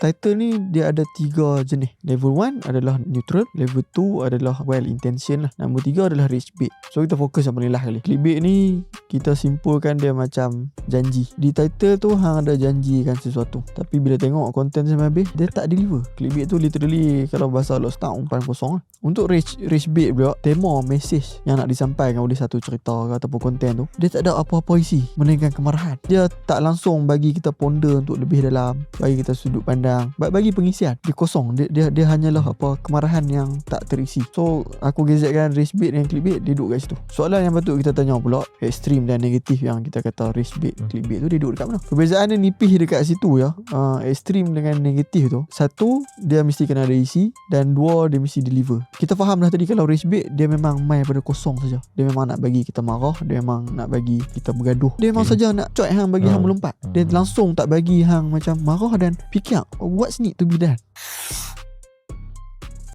Title ni dia ada 3 jenis. Level 1 adalah neutral, level 2 adalah well intention lah, nombor 3 adalah rage bait. So kita fokus yang paling last kali. Clickbait ni kita simpulkan dia macam janji. Di title tu hang ada janjikan sesuatu, tapi bila tengok konten sampai habis dia tak deliver. Clickbait tu literally kalau bahasa Lockstock umpan kosong lah. Untuk rage bait pula, tema message yang nak disampaikan oleh satu cerita ke ataupun konten tu, dia tak ada apa-apa isi melainkan kemarahan. Dia tak langsung bagi kita ponder untuk lebih dalam, bagi kita sudut pandang, bagi pengisian. Dia kosong. Dia hanyalah apa, kemarahan yang tak terisi. So aku gazetkan rage bait dan clickbait dia duduk kat situ. Soalan yang patut kita tanya pula, ekstrim dan negatif yang kita kata rage bait, clickbait tu dia duduk dekat mana? Perbezaan dia nipis dekat situ ya. Ekstrim dengan negatif tu, satu dia mesti kena ada isi, dan dua dia mesti deliver. Kita faham dah tadi, kalau rage bait dia memang main pada kosong saja. Dia memang nak bagi kita marah, dia memang nak bagi kita bergaduh. Dia memang saja nak coy hang bagi hang melompat. Dia langsung tak bagi hang macam marah dan fikir what's need to be done.